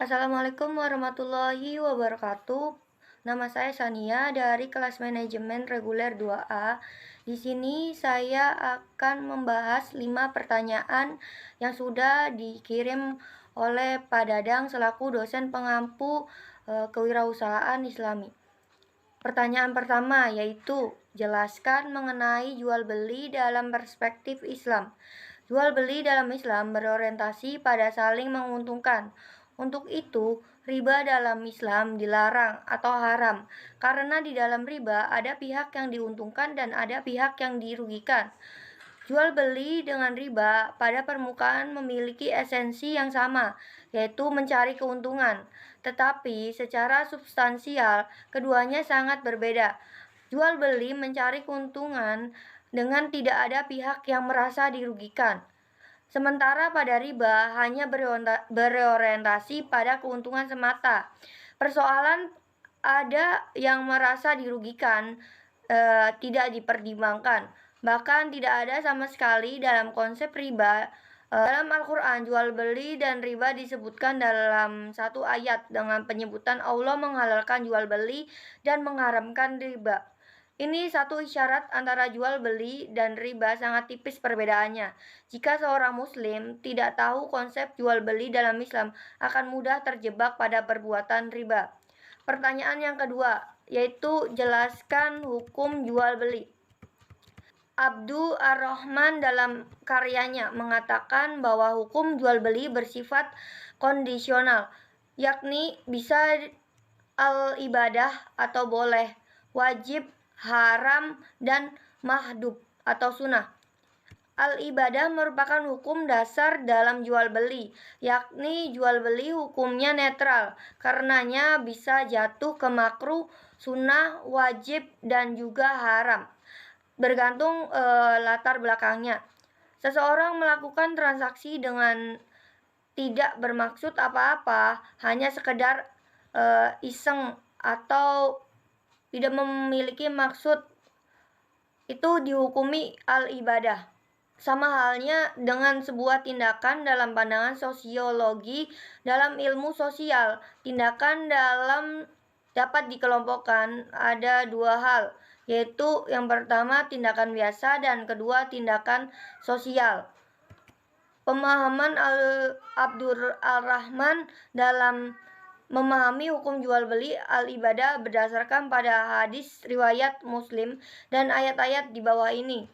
Assalamualaikum warahmatullahi wabarakatuh. Nama saya Sania dari kelas manajemen reguler 2A. Di sini saya akan membahas 5 pertanyaan yang sudah dikirim oleh Pak Dadang selaku dosen pengampu kewirausahaan Islami. Pertanyaan pertama yaitu jelaskan mengenai jual beli dalam perspektif Islam. Jual beli dalam Islam berorientasi pada saling menguntungkan. Untuk itu, riba dalam Islam dilarang atau haram karena di dalam riba ada pihak yang diuntungkan dan ada pihak yang dirugikan. Jual beli dengan riba pada permukaan memiliki esensi yang sama, yaitu mencari keuntungan. Tetapi secara substansial, keduanya sangat berbeda. Jual beli mencari keuntungan dengan tidak ada pihak yang merasa dirugikan. Sementara pada riba hanya berorientasi pada keuntungan semata. Persoalan ada yang merasa dirugikan, tidak dipertimbangkan. Bahkan tidak ada sama sekali dalam konsep riba. Dalam Al-Quran, jual beli dan riba disebutkan dalam satu ayat dengan penyebutan Allah menghalalkan jual beli dan mengharamkan riba. Ini satu isyarat antara jual beli dan riba sangat tipis perbedaannya. Jika seorang muslim tidak tahu konsep jual beli dalam Islam, akan mudah terjebak pada perbuatan riba. Pertanyaan yang kedua, yaitu jelaskan hukum jual beli. Abdu Ar-Rahman dalam karyanya mengatakan bahwa hukum jual beli bersifat kondisional, yakni bisa al-ibadah atau boleh, wajib, haram, dan mahdub atau sunnah. Al-ibadah merupakan hukum dasar dalam jual beli, yakni jual beli hukumnya netral, karenanya bisa jatuh ke makruh, sunnah, wajib, dan juga haram. Bergantung latar belakangnya. Seseorang melakukan transaksi dengan tidak bermaksud apa-apa, hanya sekedar iseng atau tidak memiliki maksud, itu dihukumi al-ibadah. Sama halnya dengan sebuah tindakan dalam pandangan sosiologi dalam ilmu sosial. Tindakan dapat dikelompokkan ada dua hal, yaitu yang pertama tindakan biasa dan kedua tindakan sosial. Pemahaman Abdur Al-Rahman dalam memahami hukum jual beli al-ibadah berdasarkan pada hadis riwayat Muslim dan ayat-ayat di bawah ini.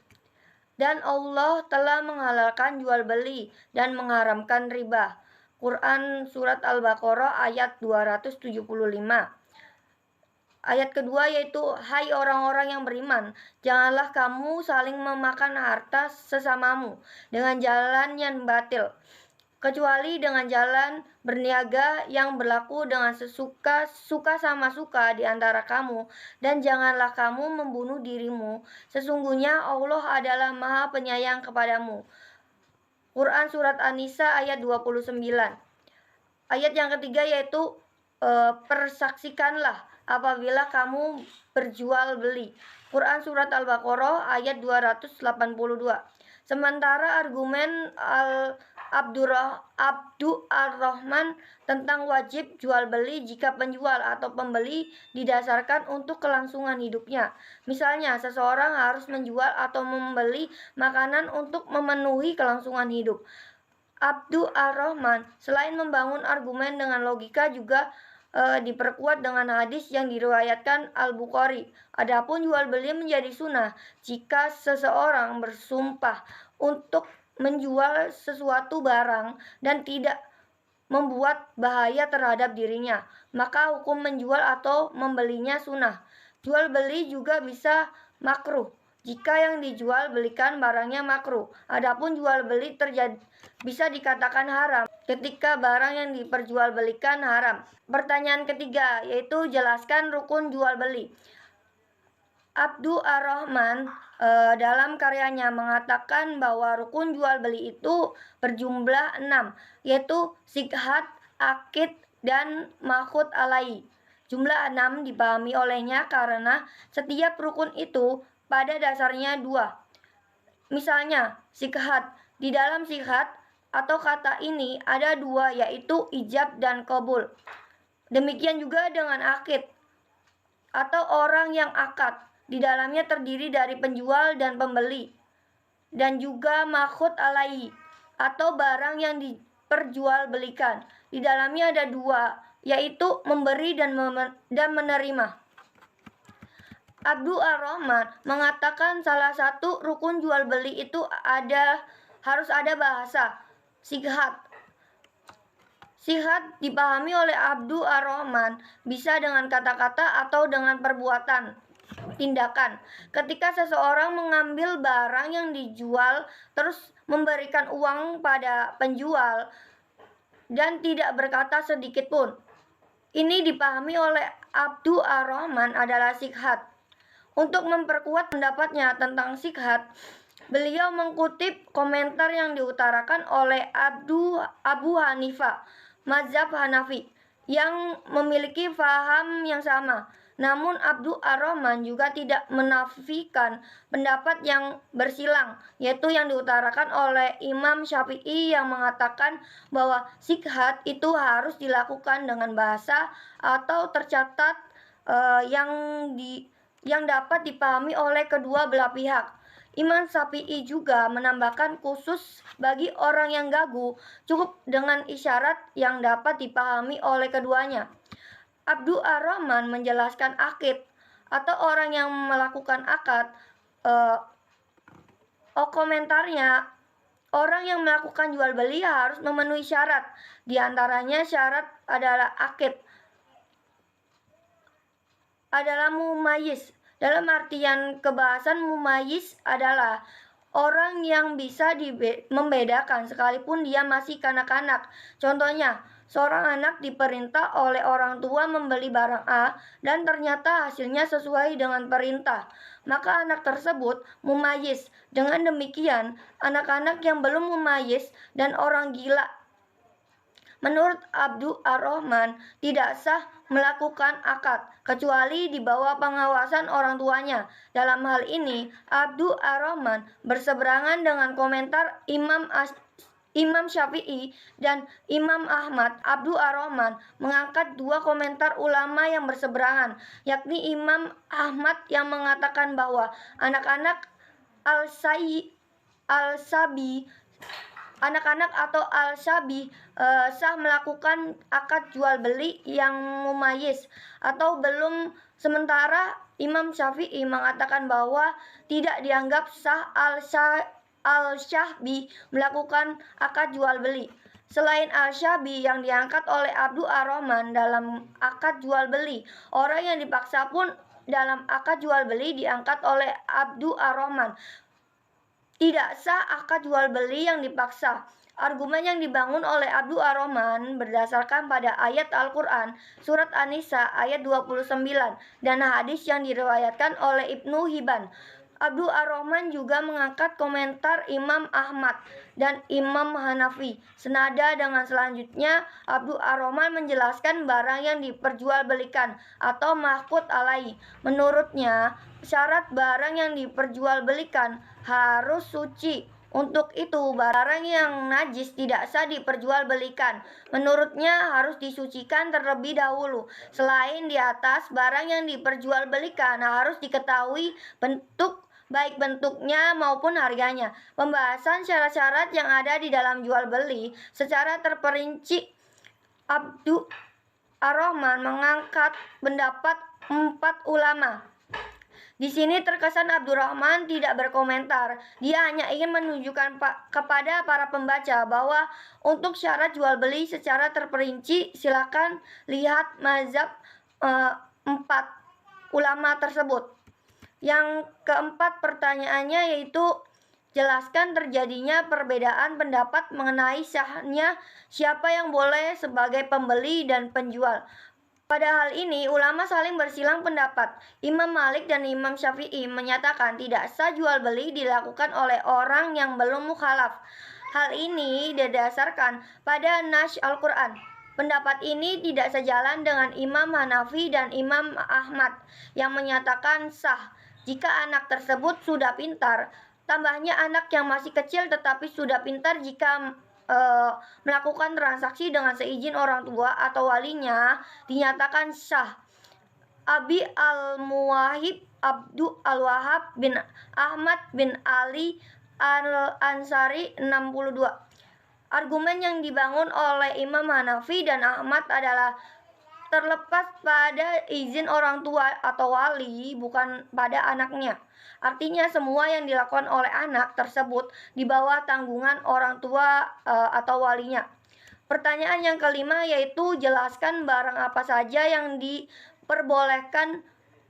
Dan Allah telah menghalalkan jual beli dan mengharamkan riba. Quran Surat Al-Baqarah ayat 275. Ayat kedua yaitu, hai orang-orang yang beriman, janganlah kamu saling memakan harta sesamamu dengan jalan yang batil, kecuali dengan jalan berniaga yang berlaku dengan suka sama suka di antara kamu, dan janganlah kamu membunuh dirimu. Sesungguhnya Allah adalah Maha Penyayang kepadamu. Quran Surat An-Nisa ayat 29. Ayat yang ketiga yaitu persaksikanlah apabila kamu berjual beli. Quran Surat Al-Baqarah ayat 282. Sementara argumen Abdu Ar-Rahman tentang wajib jual beli jika penjual atau pembeli didasarkan untuk kelangsungan hidupnya. Misalnya, seseorang harus menjual atau membeli makanan untuk memenuhi kelangsungan hidup. Abdu Ar-Rahman selain membangun argumen dengan logika juga diperkuat dengan hadis yang diriwayatkan Al-Bukhari. Adapun jual beli menjadi sunnah jika seseorang bersumpah untuk menjual sesuatu barang dan tidak membuat bahaya terhadap dirinya, maka hukum menjual atau membelinya sunnah. Jual beli juga bisa makruh jika yang dijual belikan barangnya makruh. Adapun jual beli bisa dikatakan haram ketika barang yang diperjualbelikan haram. Pertanyaan ketiga yaitu jelaskan rukun jual beli. Abdu Ar-Rahman dalam karyanya mengatakan bahwa rukun jual beli itu berjumlah 6, yaitu sikhat, akid, dan mahud alai. Jumlah 6 dipahami olehnya karena setiap rukun itu pada dasarnya 2. Misalnya, sikhat. Di dalam sikhat atau kata ini ada dua, yaitu ijab dan qabul. Demikian juga dengan akid atau orang yang akad. Di dalamnya terdiri dari penjual dan pembeli. Dan juga makhud alaihi atau barang yang diperjualbelikan. Di dalamnya ada dua, yaitu memberi dan menerima. Abdul Ar-Rahman mengatakan salah satu rukun jual beli itu harus ada bahasa sighat. Sighat dipahami oleh Abdul Ar-Rahman bisa dengan kata-kata atau dengan perbuatan, tindakan. Ketika seseorang mengambil barang yang dijual terus memberikan uang pada penjual dan tidak berkata sedikit pun. Ini dipahami oleh Abdul Ar-Rahman adalah sighat. Untuk memperkuat pendapatnya tentang sighat, beliau mengutip komentar yang diutarakan oleh Abu Hanifah, mazhab Hanafi, yang memiliki faham yang sama. Namun Abdul Ar-Rahman juga tidak menafikan pendapat yang bersilang, yaitu yang diutarakan oleh Imam Syafi'i yang mengatakan bahwa sighat itu harus dilakukan dengan bahasa atau tercatat yang dapat dipahami oleh kedua belah pihak. Imam Syafi'i juga menambahkan khusus bagi orang yang gagu cukup dengan isyarat yang dapat dipahami oleh keduanya. Abdul Ar-Rahman menjelaskan akid atau orang yang melakukan akad. Komentarnya, orang yang melakukan jual beli harus memenuhi syarat. Di antaranya syarat adalah akid adalah mumayyiz. Dalam artian kebahasan, mumayyiz adalah orang yang bisa membedakan sekalipun dia masih kanak-kanak. Contohnya, seorang anak diperintah oleh orang tua membeli barang A dan ternyata hasilnya sesuai dengan perintah. Maka anak tersebut mumayyiz. Dengan demikian, anak-anak yang belum mumayyiz dan orang gila, menurut Abdul Ar-Rahman, tidak sah melakukan akad kecuali di bawah pengawasan orang tuanya. Dalam hal ini, Abdul Ar-Rahman berseberangan dengan komentar Imam Syafi'i dan Imam Ahmad. Abdul Ar-Rahman mengangkat dua komentar ulama yang berseberangan, yakni Imam Ahmad yang mengatakan bahwa anak-anak anak-anak atau al-sabi sah melakukan akad jual beli yang mumayyiz atau belum, sementara Imam Syafi'i mengatakan bahwa tidak dianggap sah al-syahbi melakukan akad jual beli. Selain al-syahbi yang diangkat oleh Abdul Ar-Rahman dalam akad jual beli, orang yang dipaksa pun dalam akad jual beli diangkat oleh Abdul Ar-Rahman. Tidak sah akad jual beli yang dipaksa. Argumen yang dibangun oleh Abdul Ar-Rahman berdasarkan pada ayat Al-Quran, surat An-Nisa ayat 29, dan hadis yang diriwayatkan oleh Ibnu Hibban. Abdul Ar-Rahman juga mengangkat komentar Imam Ahmad dan Imam Hanafi. Senada dengan selanjutnya, Abdul Ar-Rahman menjelaskan barang yang diperjualbelikan atau mahkut alaihi. Menurutnya, syarat barang yang diperjualbelikan harus suci. Untuk itu, barang yang najis tidak sah diperjualbelikan. Menurutnya harus disucikan terlebih dahulu. Selain di atas, barang yang diperjualbelikan harus diketahui baik bentuknya maupun harganya. Pembahasan syarat-syarat yang ada di dalam jual beli secara terperinci. Abdul Ar-Rahman mengangkat pendapat 4 ulama. Di sini terkesan Abdul Rahman tidak berkomentar. Dia hanya ingin menunjukkan kepada para pembaca bahwa untuk syarat jual beli secara terperinci, silakan lihat mazhab 4 ulama tersebut. Yang keempat pertanyaannya yaitu jelaskan terjadinya perbedaan pendapat mengenai sahnya siapa yang boleh sebagai pembeli dan penjual. Pada hal ini, ulama saling bersilang pendapat. Imam Malik dan Imam Syafi'i menyatakan tidak sah jual beli dilakukan oleh orang yang belum mukhalaf. Hal ini didasarkan pada nas Al-Quran. Pendapat ini tidak sejalan dengan Imam Hanafi dan Imam Ahmad yang menyatakan sah jika anak tersebut sudah pintar. Tambahnya, anak yang masih kecil tetapi sudah pintar jika melakukan transaksi dengan seizin orang tua atau walinya dinyatakan sah. Abi Al-Muwahhib Abdu Al-Wahhab bin Ahmad bin Ali Al-Ansari 62. Argumen yang dibangun oleh Imam Hanafi dan Ahmad adalah terlepas pada izin orang tua atau wali, bukan pada anaknya. Artinya semua yang dilakukan oleh anak tersebut di bawah tanggungan orang tua atau walinya. Pertanyaan yang kelima yaitu jelaskan barang apa saja yang diperbolehkan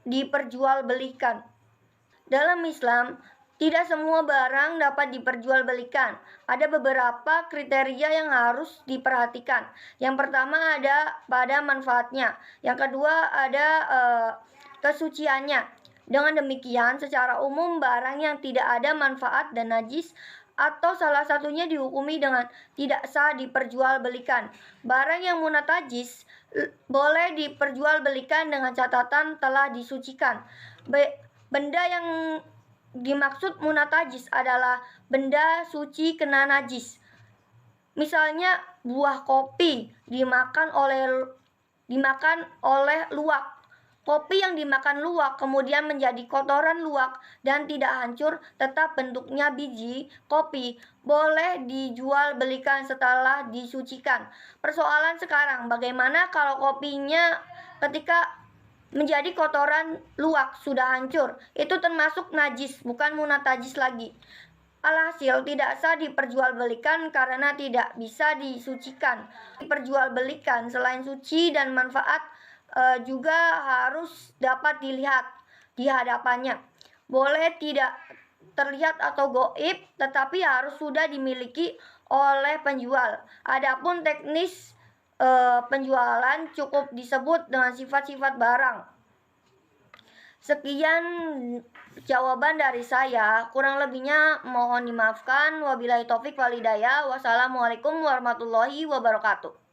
diperjualbelikan. Dalam Islam, tidak semua barang dapat diperjualbelikan. Ada beberapa kriteria yang harus diperhatikan. Yang pertama ada pada manfaatnya. Yang kedua ada kesuciannya. Dengan demikian, secara umum barang yang tidak ada manfaat dan najis atau salah satunya dihukumi dengan tidak sah diperjualbelikan. Barang yang munatajis boleh diperjualbelikan dengan catatan telah disucikan. Benda yang dimaksud munatajis adalah benda suci kena najis. Misalnya buah kopi dimakan oleh luwak. Kopi yang dimakan luwak kemudian menjadi kotoran luwak dan tidak hancur, tetap bentuknya biji kopi, boleh dijual belikan setelah disucikan. Persoalan sekarang, bagaimana kalau kopinya ketika menjadi kotoran luwak sudah hancur? Itu termasuk najis, bukan munatajis lagi. Alhasil tidak sah diperjualbelikan karena tidak bisa disucikan. Diperjualbelikan selain suci dan manfaat juga harus dapat dilihat di hadapannya. Boleh tidak terlihat atau goib, tetapi harus sudah dimiliki oleh penjual. Adapun teknis penjualan cukup disebut dengan sifat-sifat barang. Sekian jawaban dari saya, kurang lebihnya mohon dimaafkan. Wabillahi taufik wal hidayah. Wassalamualaikum warahmatullahi wabarakatuh.